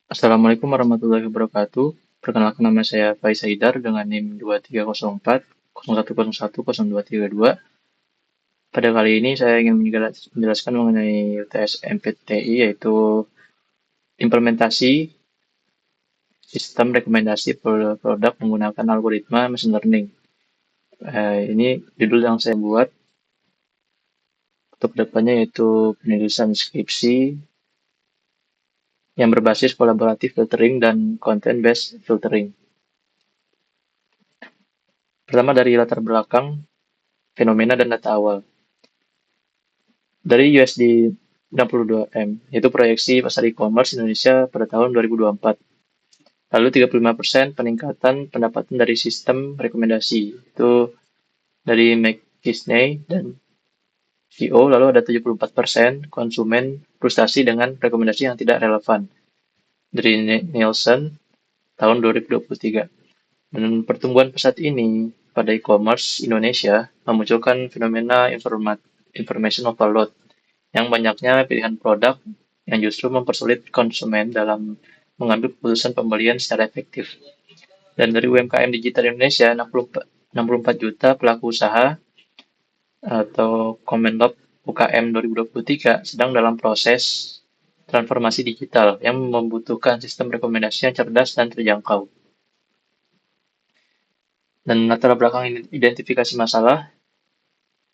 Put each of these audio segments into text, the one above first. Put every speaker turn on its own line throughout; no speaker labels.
Assalamualaikum warahmatullahi wabarakatuh. Perkenalkan nama saya Faiz Haidar dengan NIM 2304 0101 0232. Pada kali ini saya ingin menjelaskan mengenai UTS MPTI, yaitu implementasi sistem rekomendasi produk menggunakan algoritma machine learning. Ini judul yang saya buat untuk kedepannya, yaitu penulisan skripsi yang berbasis kolaboratif filtering dan content based filtering. Pertama, dari latar belakang fenomena dan data awal. Dari USD 62M, yaitu proyeksi pasar e-commerce Indonesia pada tahun 2024. Lalu 35% peningkatan pendapatan dari sistem rekomendasi. Itu dari McKinsey dan VO. Lalu ada 74% konsumen frustasi dengan rekomendasi yang tidak relevan. Dari Nielsen tahun 2023. Dan pertumbuhan pesat ini pada e-commerce Indonesia memunculkan fenomena information overload, yang banyaknya pilihan produk yang justru mempersulit konsumen dalam mengambil keputusan pembelian secara efektif. Dan dari UMKM Digital Indonesia, 64 juta pelaku usaha atau Kemenlob UKM 2023 sedang dalam proses transformasi digital yang membutuhkan sistem rekomendasi yang cerdas dan terjangkau. Dan latar belakang identifikasi masalah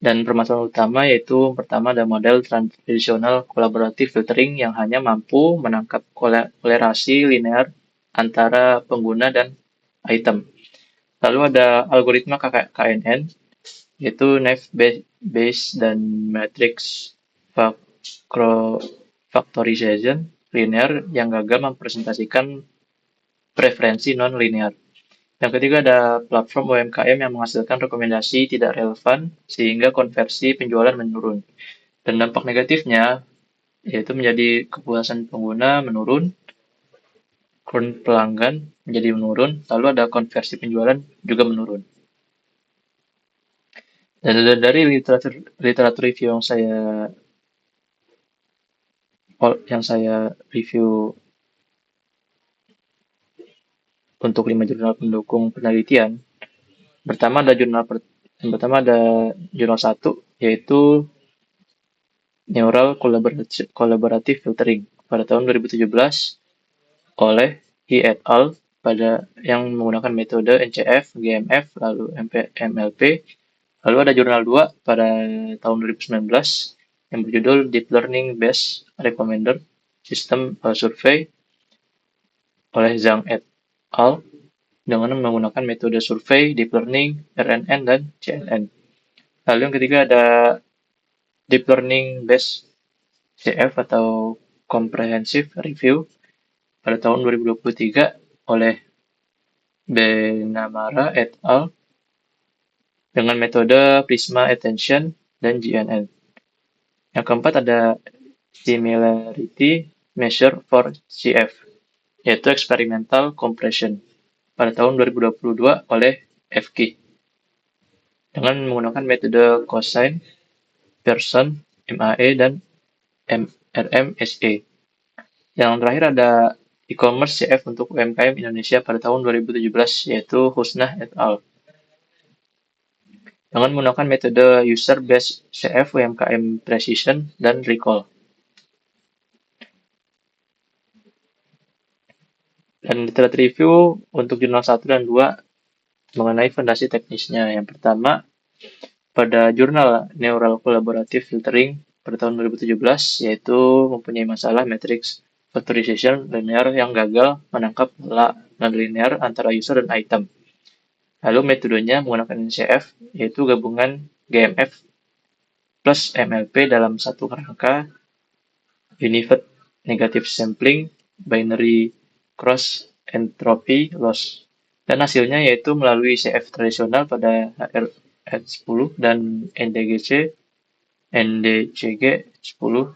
dan permasalahan utama, yaitu pertama ada model tradisional kolaboratif filtering yang hanya mampu menangkap kolerasi linear antara pengguna dan item. Lalu ada algoritma KNN, yaitu Naive Bayes dan Matrix Factorization linear yang gagal mempresentasikan preferensi non-linear. Yang ketiga ada platform UMKM yang menghasilkan rekomendasi tidak relevan sehingga konversi penjualan menurun. Dan dampak negatifnya yaitu menjadi kepuasan pengguna menurun, current pelanggan menjadi menurun, lalu ada konversi penjualan juga menurun. Dan dari literatur review yang saya review untuk 5 jurnal pendukung penelitian, pertama ada jurnal 1, yaitu Neural Collaborative Filtering pada tahun 2017 oleh He et al. Yang menggunakan metode NCF, GMF, lalu MLP. Lalu ada jurnal 2 pada tahun 2019 yang berjudul Deep Learning Based Recommender System Survey oleh Zhang et al. Dengan menggunakan metode survei, deep learning, RNN, dan CNN. Lalu yang ketiga ada Deep Learning Based CF atau Comprehensive Review pada tahun 2023 oleh Benamara et al. Dengan metode Prisma Attention dan GNN. Yang keempat ada Similarity Measure for CF, yaitu Experimental Compression pada tahun 2022 oleh FK dengan menggunakan metode cosine, Pearson, MAE, dan RMSE. Yang terakhir ada e-commerce CF untuk UMKM Indonesia pada tahun 2017, yaitu Husnah et al. Dengan menggunakan metode user-based CF UMKM Precision dan Recall. Dan literatur review untuk jurnal 1 dan 2 mengenai fondasi teknisnya. Yang pertama, pada jurnal Neural Collaborative Filtering pada tahun 2017, yaitu mempunyai masalah matrix factorization linear yang gagal menangkap pola non-linear antara user dan item. Lalu metodenya menggunakan NCF, yaitu gabungan GMF plus MLP dalam satu kerangka Unified Negative Sampling Binary Cross Entropy Loss. Dan hasilnya yaitu melalui CF tradisional pada HR10 dan NDCG 10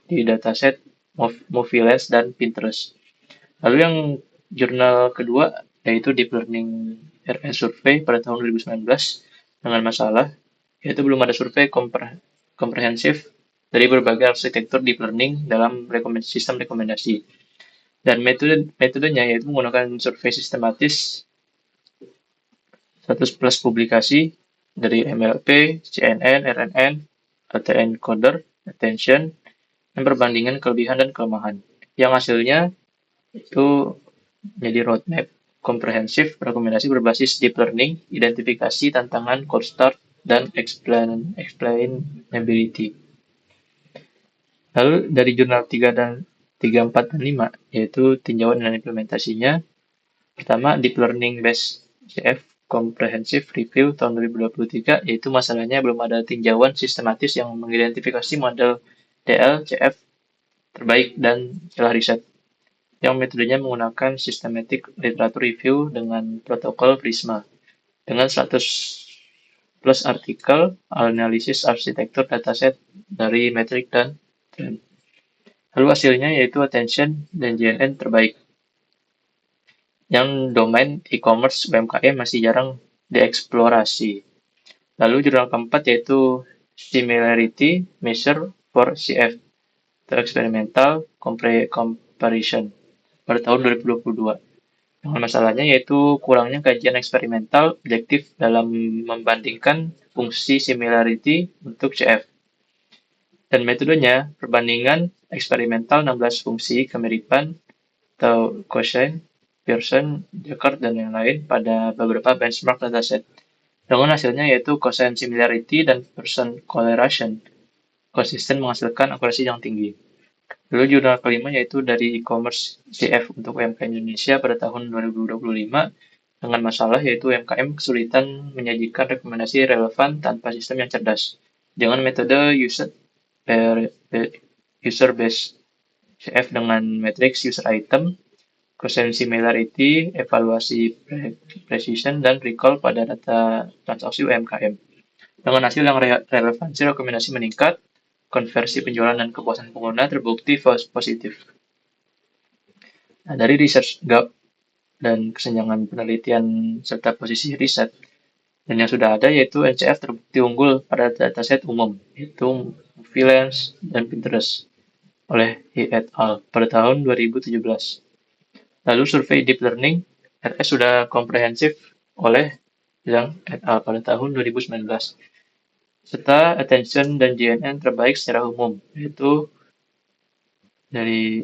di dataset Movielens dan Pinterest. Lalu yang jurnal kedua yaitu Deep Learning RS Survey pada tahun 2019 dengan masalah yaitu belum ada survei komprehensif dari berbagai arsitektur deep learning dalam sistem rekomendasi. Dan metodenya yaitu menggunakan survei sistematis 100 plus publikasi dari MLP, CNN, RNN, ATN Coder, Attention, dan perbandingan kelebihan dan kelemahan. Yang hasilnya itu menjadi roadmap komprehensif rekomendasi berbasis deep learning, identifikasi tantangan, cold start, dan explainability. Lalu dari jurnal 3 dan 3, 4, dan 5, yaitu tinjauan dan implementasinya. Pertama, Deep Learning Based CF Comprehensive Review tahun 2023, yaitu masalahnya belum ada tinjauan sistematis yang mengidentifikasi model DL, CF terbaik dan celah riset. Yang metodenya menggunakan Systematic Literature Review dengan protokol Prisma. Dengan 100 plus artikel, analisis arsitektur dataset dari metrik dan trend. Lalu hasilnya yaitu Attention dan JNN terbaik. Yang domain e-commerce UMKM masih jarang dieksplorasi. Lalu jurnal keempat yaitu Similarity Measure for CF atau Experimental Comparison pada tahun 2022. Dengan masalahnya yaitu kurangnya kajian eksperimental objektif dalam membandingkan fungsi similarity untuk CF. Dan metodenya perbandingan eksperimental 16 fungsi kemiripan atau Cosine, Pearson, Jaccard, dan yang lain pada beberapa benchmark dataset. Dengan hasilnya yaitu cosine similarity dan Pearson correlation konsisten menghasilkan akurasi yang tinggi. Lalu jurnal kelima yaitu dari e-commerce CF untuk UMKM Indonesia pada tahun 2025 dengan masalah yaitu UMKM kesulitan menyajikan rekomendasi relevan tanpa sistem yang cerdas dengan metode user based CF dengan matrix user item, cosine similarity, evaluasi precision, dan recall pada data transaksi UMKM. Dengan hasil yang relevansi rekomendasi meningkat, konversi penjualan dan kepuasan pengguna terbukti positif. Nah, dari research gap dan kesenjangan penelitian serta posisi riset, dan yang sudah ada yaitu NCF terbukti unggul pada dataset umum, yaitu Freelance dan Pinterest oleh He et al. Pada tahun 2017. Lalu survei deep learning RS sudah komprehensif oleh Zhang et al. Pada tahun 2019. Serta attention dan JNN terbaik secara umum, yaitu dari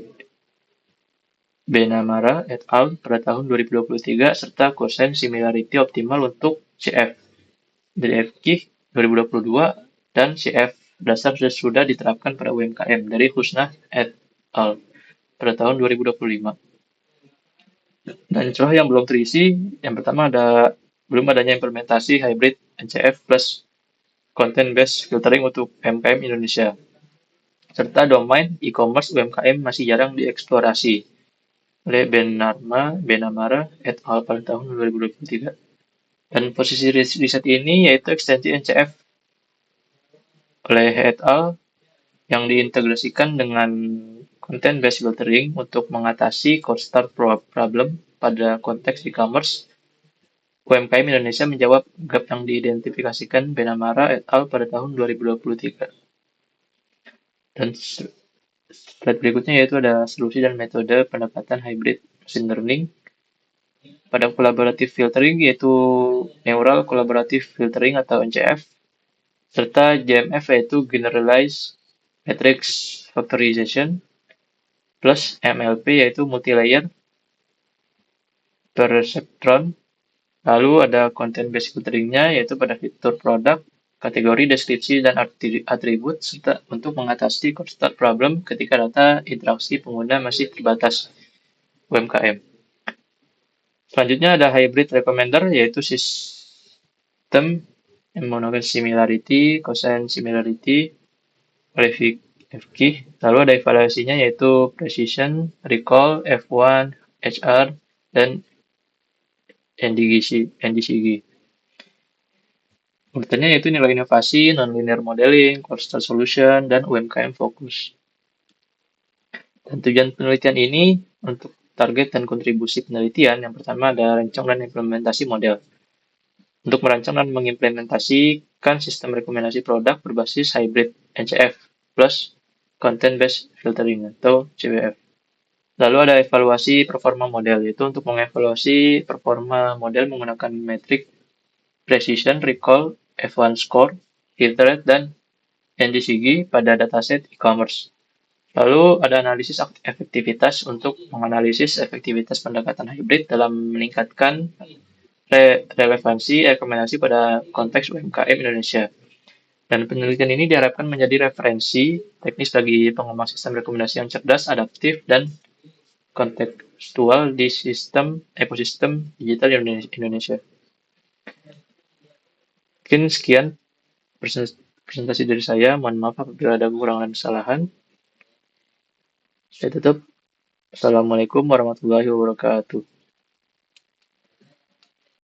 Benamara et al. Pada tahun 2023, serta cosine similarity optimal untuk CF dari FKIH 2022 dan CF dasar sudah diterapkan pada UMKM dari Husnah et al. Pada tahun 2025. Dan celah yang belum terisi, yang pertama belum adanya implementasi hybrid NCF plus content-based filtering untuk UMKM Indonesia. Serta domain e-commerce UMKM masih jarang dieksplorasi oleh Benamara et al. Pada tahun 2023. Dan posisi riset ini yaitu ekstensi NCF oleh et al. Yang diintegrasikan dengan content-based filtering untuk mengatasi cold start problem pada konteks e-commerce. UMKM Indonesia menjawab gap yang diidentifikasikan Benamara et al. Pada tahun 2023. Dan slide berikutnya yaitu ada solusi dan metode pendekatan hybrid machine learning pada collaborative filtering yaitu neural collaborative filtering atau NCF serta GMF yaitu generalized matrix factorization plus MLP yaitu multilayer perceptron. Lalu ada content based filteringnya yaitu pada fitur produk, kategori, deskripsi, dan atribut serta untuk mengatasi cold start problem ketika data interaksi pengguna masih terbatas UMKM. Selanjutnya ada hybrid recommender yaitu sistem yang menggunakan similarity, cosine similarity oleh FKIH. Lalu ada evaluasinya yaitu precision, recall, F1, HR, dan NDCG. Urutannya yaitu nilai inovasi, non-linear modeling, cluster solution, dan UMKM fokus. Dan tujuan penelitian ini untuk target dan kontribusi penelitian, yang pertama ada rancang dan implementasi model. Untuk merancang dan mengimplementasikan sistem rekomendasi produk berbasis hybrid NCF plus content based filtering atau CBF. Lalu ada evaluasi performa model, yaitu untuk mengevaluasi performa model menggunakan metrik precision, recall, F1 score, hit rate, dan NGCG pada dataset e-commerce. Lalu ada analisis efektivitas untuk menganalisis efektivitas pendekatan hybrid dalam meningkatkan relevansi rekomendasi pada konteks UMKM Indonesia. Dan penelitian ini diharapkan menjadi referensi teknis bagi pengembang sistem rekomendasi yang cerdas, adaptif, dan kontekstual di ekosistem digital Indonesia. Mungkin sekian presentasi dari saya. Mohon maaf apabila ada kekurangan dan kesalahan. Saya tutup. Assalamualaikum warahmatullahi wabarakatuh.